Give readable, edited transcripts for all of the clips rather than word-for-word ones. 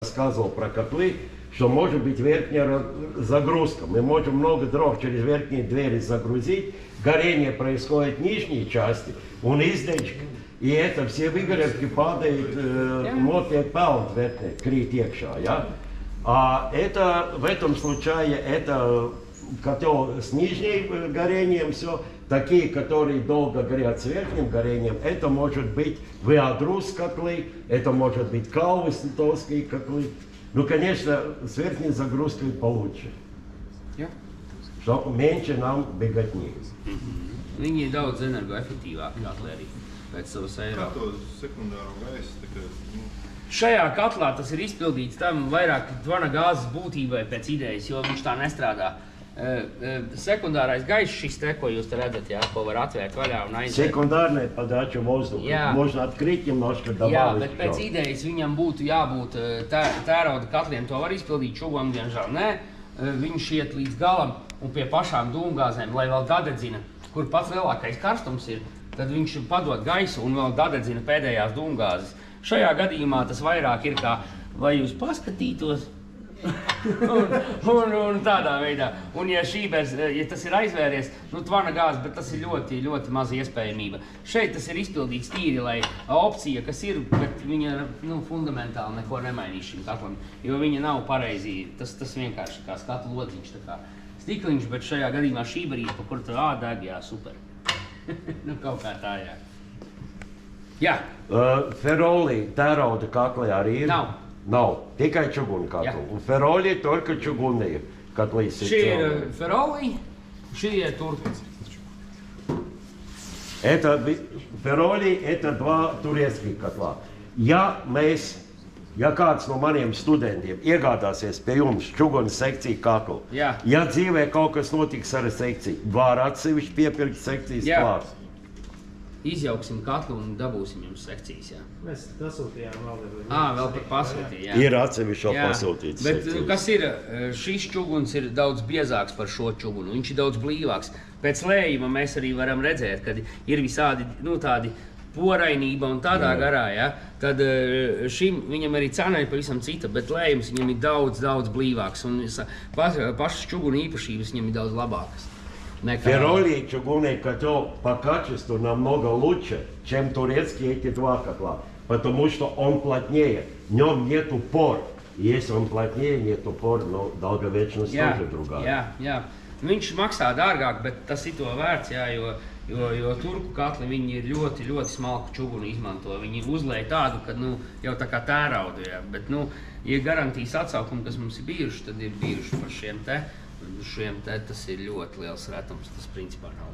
рассказывал про котлы, что может быть верхняя загрузка. Мы можем много дров через верхние двери загрузить, горение происходит в нижней части, un izdečka, и это все выгоревки падают, notiek pelnu верхней, крīt iekšā, ja? А это, в этом случае, это котел с нижним горением, все. Такие, которые долго горят с верхним горением, это может быть виадрус котлы, это может быть калвы литовские котлы. Ну, конечно, с верхней загрузкой получше. Что меньше нам беготни. Viņi ir daudz energoefektīvāki katli arī pēc savas eiro. Kā to sekundāro gaisu? Šajā katlā tas ir izpildīts tam vairāk tvana gāzes būtībai pēc idejas, jo viņš tā nestrādā. Sekundārais gaiss šis te, ko jūs te redzat, jā, ko var atvērt vaļā un aiziet. Секундарная подача воздуха. Можно открыть немножко, добавить. Jā, bet pēc idejas viņam būtu jābūt tērauda katliem, to var izpildīt, čugam diemžēl nē. Viņš iet līdz galam un pie pašām dūmgāzēm, lai vēl dadedzina, kur pats lielākais karstums ir, tad viņš padod gaisu un vēl dadedzina pēdējās dūmgāzes. Šajā gadījumā tas vairāk ir kā, lai jūs paskatītos, un tādā veidā. Un ja tas ir aizvēries, nu tvana gāze, bet tas ir ļoti, ļoti maza iespējamība. Šeit tas ir izpildīts tīri, lai opcija, kas ir, bet viņa fundamentāli neko nemainīs šim katlam, jo viņa nav pareizi, tas vienkārši kā skatu lodziņš, tā kā stikliņš, bet šajā gadījumā šī barība, pa kur tur deg, jā, super. Nu, kaut kā tā, jā. Jā. Feroli tērauda katlē arī ir? Nav. Nav, tikai čuguni katli. Un feroli только чугунные котлы. Šie ir feroli, šie ir turki. Это feroli, это два турецких котла. Ja kāds no maniem studentiem iegādāsies pie jums čugunas sekciju katlu, ja dzīvē kaut kas notiks ar sekciju, var atsevišķi piepirkt sekcijas klāt. Izjauksim katlu un dabūsim jums sekcijas, jā. Mēs pasūtījām vēl. Vēl pat pasūtīja, jā. Ir atsevišķi pasūtīts sekcijas. Bet kas ir, šis čuguns ir daudz biezāks par šo čugunu, viņš ir daudz blīvāks. Pēc lējuma mēs arī varam redzēt, kad ir visādi, tādi porainība un tādā garā, ja, tad šim viņam arī cena ir pavisam cita, bet lējums viņam ir daudz, daudz blīvāks un pašas čuguna īpašības viņam ir daudz labākas. Фероли чугунный котел по качеству намного лучше, чем турецкие эти два котла, потому что он плотнее, в нем нету пор. Если он плотнее, нету пор, но долговечность тоже другая. Jā. Viņš maksā dārgāk, bet tas ir to vērts, jā, jo turku katli viņi ir ļoti, ļoti smalku čugunu izmanto. Viņi uzlēja tādu, kad jau tā kā tēraudu, jā, bet ja garantijas atsaukumi, kas mums ir bijuši, tad ir bijuši par šiem te, tas ir ļoti liels retums, tas principā nav.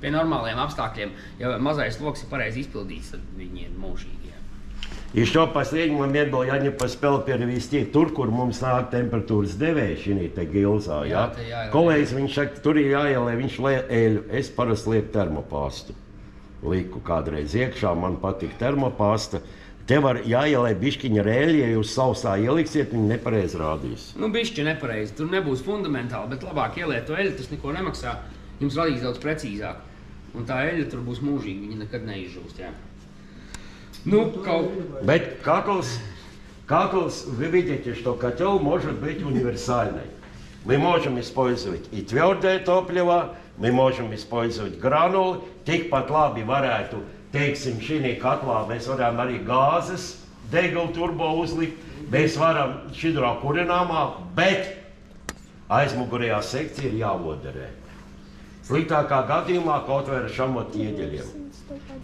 Pie normāliem apstākļiem, ja mazais loks ir pareizi izpildīts, tad viņi ir mūžīgi. Еще последний момент был, я не поспел перевести tur, kur mums nāk temperatūras devēja šī te gilzā, jā? Kolēģis, viņš saka, tur ir jāielē, viņš liek eļu, es parasti lieku termopāstu. Liku kādreiz iekšā, man patīk termopāsta. Te var jāielē bišķiņa rēļi, ja jūs sausā ieliksiet, viņi nepareizi rādīs. Bišķi nepareizi, tur nebūs fundamentāli, bet labāk ieliet to eļu, tas neko nemaksā, jums radīs daudz precīzāk. Un tā eļa tur būs mūžīgi, viņa nekad neizžūst, jā. Bet katls, вы видите, что котел может быть универсальный. Мы можем использовать и твердое топливо, мы можем использовать гранулы, tikpat labi varētu, teiksim, šī katlā mēs varam arī gāzes degulu turbo uzlikt, mēs varam šķidro kurināmā, bet aizmugurējā sekcija ir jāvoderē. Sliktākā gadījumā kaut vai ar šamotu ieģeļiem.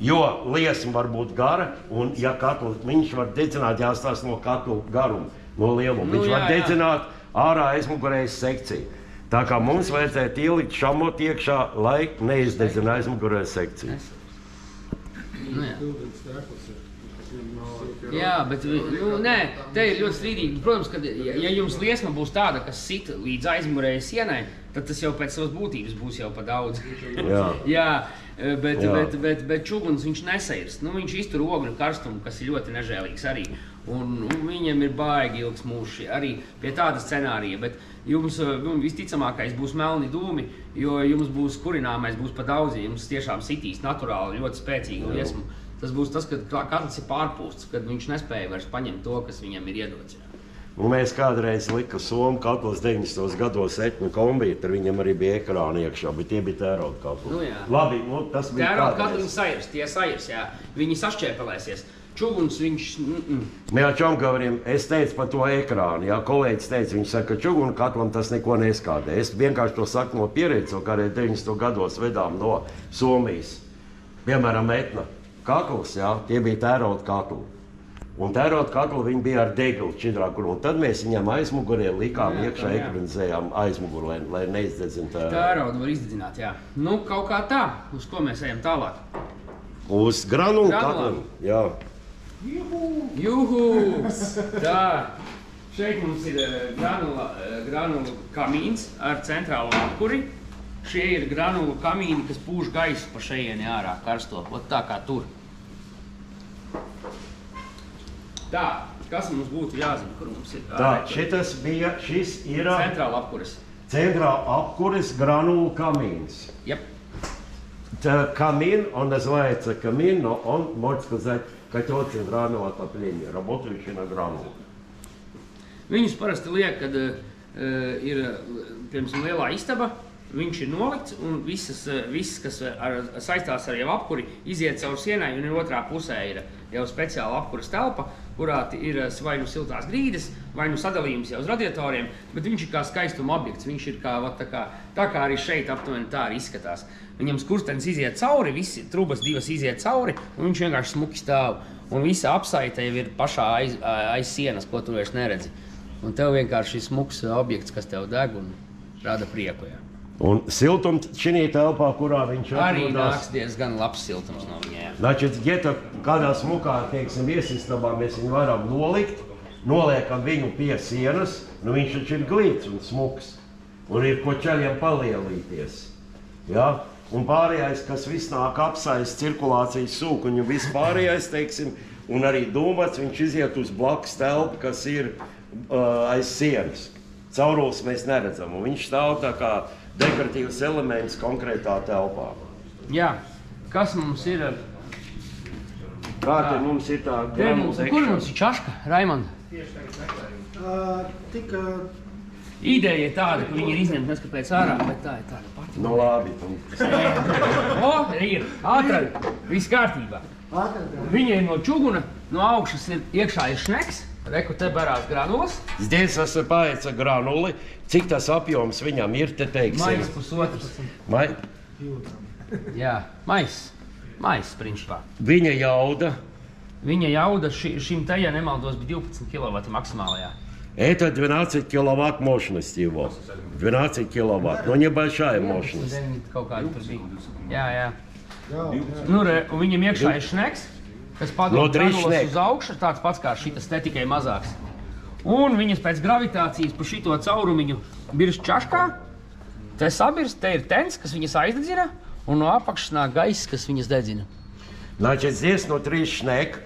Jo liesma var būt gara, un ja viņš var dedzināt, jāstāsta no katlu garuma, no lieluma. Viņš var dedzināt ārā aizmugurējas sekciju. Tā kā mums vajadzētu ielikt šamotu iekšā, lai neizdedzina aizmugurējas sekciju. Jā, bet te ir ļoti strīdīgi. Protams, ka ja jums liesma būs tāda, kas sit līdz aizmugurējai sienai, tad tas jau pēc savas būtības būs jau pa daudz. Jā, bet čuguns viņš nesairst. Viņš iztur ogļu karstumu, kas ir ļoti nežēlīgs arī. Un viņam ir baigi ilgs mūžs arī pie tāda scenārija. Bet jums visticamākais būs melni dūmi, jo jums būs kurināmais būs pa daudz, jums tiešām sitīs naturāli ļoti spēcīgu liesmu. Tas būs tas, kad katls ir pārpūsts, kad viņš nespēja vairs paņemt to, kas viņam ir iedots. Un mēs kādreiz lika Somu katlos 90. gados etņu kombiju, tur viņam arī bija ekrāni iekšā, bet tie bija tērauda katli. Nu jā. Labi, tas bija Tērauda katli sairs, tie sairs, jā. Viņi sašķēpelēsies. Čuguns viņš... Jā, Čomgavarim, es teicu par to ekrānu, jā, kolēģis teica, viņš saka, ka čugunu katlam tas neko neskādē. Es vienkārši to saku no pieredzes, kādreiz 90. gados vedām no Somijas. Piemēram, etna kakls, jā, tie bija tērauda katli. Un tērauda katli viņi bija ar degli šķidrākuru, un tad mēs viņam aizmugurē likām iekšā ekranizējām aizmuguru, lai neizdedzina tērauda. Tērauda var izdedzināt, jā. Nu, kaut kā tā, uz ko mēs ejam tālāk? Uz granulu katlam, jā. Juhu! Tā, šeit mums ir granulu kamīns ar centrālo apkuri. Šie ir granulu kamīni, kas pūš gaisu pa šejieni ārā karsto, ot tā kā tur. Tā, kas mums būtu jāzina, kur mums ir? Tā, šis ir centrāla apkuris. Centrāla apkuris granulu камин. Yep. Камин, он называется камин, но он, можно сказать, котел центрального отопления, работающий на гранулах. Viņus parasti liek, kad ir, piemēram, lielā istaba, viņš ir nolikts un viss, kas saistās ar jau apkuri, iziet caur sienai un otrā pusē ir jau speciāla apkuras telpa, kurā ir vai nu siltās grīdas, vai nu sadalījums jau uz radiatoriem, bet viņš ir kā skaistuma objekts, viņš ir kā arī šeit aptuveni tā arī izskatās. Viņam skurstenis iziet cauri, visi trubas divas iziet cauri, un viņš vienkārši smuki stāv. Un visa apsaite jau ir pašā aiz sienas, ko tu vairs neredzi. Un tev vienkārši ir smuks objekts, kas tev deg un rada prieku. Jā. Un siltums šī telpā, kurā viņš atrodās... Arī nāks diezgan labs siltums no viņa, jā. Значит, где-то kādā smukā, teiksim, viesistabā mēs viņu varam nolikt, noliekam viņu pie sienas, nu viņš taču ir glīts un smuks. Un ir ko čaļiem palielīties. Ja? Un pārējais, kas viss nāk apsaist cirkulācijas sūkuņu, viss pārējais, teiksim, un arī dūmats, viņš iziet uz blakus telpu, kas ir aiz sienas. Caurules mēs neredzam, un viņš stāv tā kā dekoratīvs elements konkrētā telpā. Jā, kas mums ir? Kā te mums ir tā granula sekšana? Kur mums ir čaška, Raimond? Ideja ir tāda, ka viņi ir izņemti neskapēc ārā, bet tā ir tāda pati. Nu labi. O, ir, atradi, viss kārtībā. Viņa ir no čuguna, no augšas ir iekšā ir šneks, reku te barās granulas. Здесь осыпается гранулы. Cik tas apjoms viņam ir, te teiksim? Mais pusotras. Jā, mais, principā. Viņa jauda? Viņa jauda šim te, ja nemaldos, bija 12 kW maksimālajā. Это 12 киловатт мощность его. 12 киловатт, но небольшая мощность. Kaut kāda tur bija. Jā. Nu, un viņam iekšā ir šneks, kas padod granulas uz augšu, tāds pats kā šitas, te tikai mazāks. Un viņas pēc gravitācijas pa šito caurumiņu birst čaškā, te sabirst, te ir tens, kas viņas aizdedzina, un no apakšas nāk gaiss, kas viņas dedzina. Значит, здесь внутри шнек,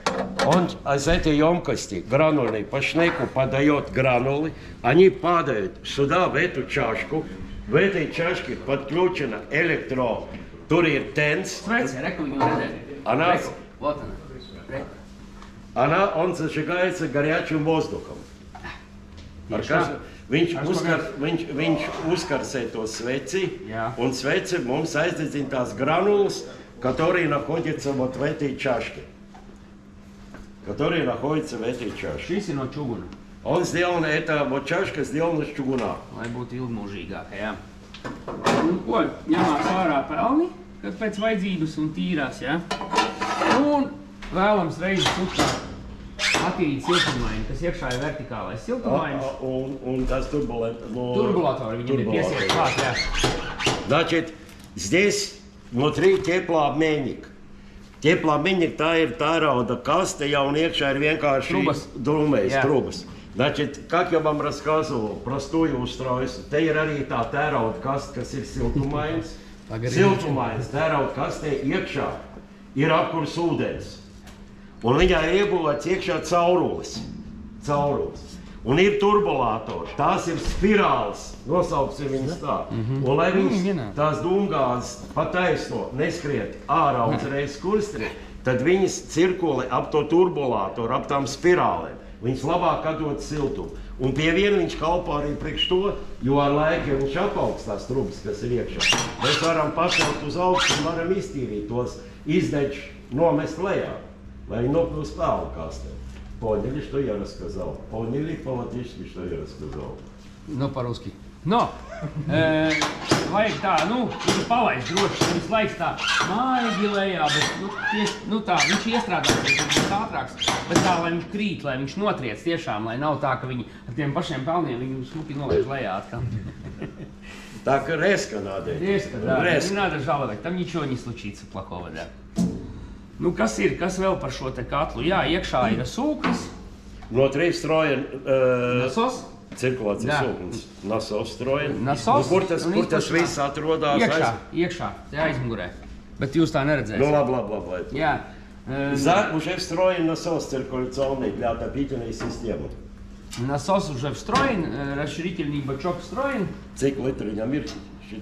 он из этой емкости гранульной по шнеку подает гранулы, они падают сюда, в эту чашку, в этой чашке подключено тур ir тенс. Он зажигается горячим воздухом. Viņš uzkarsē to sveci, un sveci mums aizdedzina tās granulas, которые находятся вот в этой чашке. Šis ir no čuguna. Он сделан, эта вот чашка сделана из чугуна. Lai būtu ilgmūžīgāka, jā. Un ko, ņemās ārā pelni, kad pēc vajadzības un tīrās, jā. Un vēlams reizi tukšā attīrīt siltumaini, kas iekšā ir vertikālais siltumainis. Un tas Турбулаторы, viņam ir piesiet klāt, jā. Значит, здесь внутри теплообменник. Теплообменник tā ir tērauda kaste, ja un iekšā ir vienkārši trubas. Значит, как я вам рассказывал про стую устройство, te ir arī tā tērauda kaste, kas ir siltumains. Siltumains tērauda kastē iekšā ir apkurs ūdens. Un viņā ir iebūvēts iekšā caurules. Un ir turbulātori, tās ir spirāles, nosauksim viņas tā. Un lai viņas tās dūmgāzes pa taisno neskriet ārā uzreiz skurstri, tad viņas cirkulē ap to turbulātoru, ap tām spirālēm. viņas labāk atdod siltumu. Un pie viena viņš kalpo arī priekš to, jo ar laiku, ja viņš apaugstās trubas, kas ir iekšā, mēs varam pacelt uz augstu un varam iztīrīt tos izdečus, nomest lejā, lai viņi nokļūst pelnu kastē. Поняли, что я рассказал? Поняли по-латышски, что я рассказал? Nu, par-ruski. No, vajag tā, nu, palaist droši, nevis laiks tā maigi lejā, bet, nu tā, viņš iestrādās, viņš būs ātrāks, bet tā, lai viņš krīt, lai viņš notriec tiešām, lai nav tā, ka viņi ar tiem pašiem pelniem viņu smuki nolaiž lejā atkal. Так резко надо. Резко, да. Не надо жаловать, там ничего не случится плохого, да. Nu, kas vēl par šo te katlu? Jā, iekšā ir sūknis. Внутри встроен Nasos. Cirkulācijas sūknis. Nasos vstроен. Nasos. Kur tas viss atrodās? Iekšā, te aizmugurē. Bet jūs tā neredzēsiet. Ну, ла-ла-ла-ла. Jā. Уже встроен насос циркуляционный для отопительной системы. Насос уже встроен, расширительный бачок встроен. Cik litri viņam ir?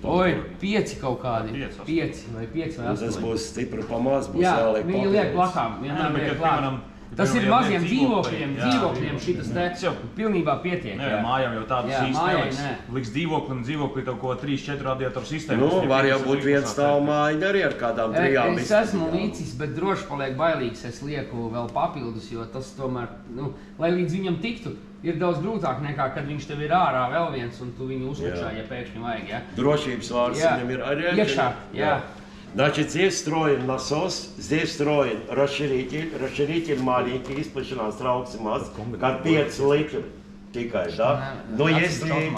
Oi, 5 kaut kādi. 5 vai 8. Tas būs stipri pamaz, būs jā, jāliek viņi liek blakām, vienmēr liek klāt. Tas ir maziem dzīvokļiem šitas te pilnībā pietiek. Nē, mājām jau tādas īsti neliks. Liks dzīvoklī tev ko 3-4 radiatoru sistēmu. Nu, var jau būt viens stāvu mājiņa arī ar kādām 3 istām. Es esmu līdzis, bet droši paliek bailīgs. Es lieku vēl papildus, jo tas tomēr, nu, lai līdz viņam tiktu, ir daudz grūtāk nekā, kad viņš tev ir ārā vēl viens un tu viņu uzliekšā, ja pēkšņi vajag, ja? Drošības vārds viņam ir arī. Iekšā, jā. Значит, здесь встроен насос, здесь встроен расширитель маленький, исполненный траукси масс, как 5 литров тикает, да? Но если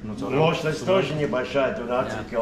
мощность тоже небольшая, то 12 километров.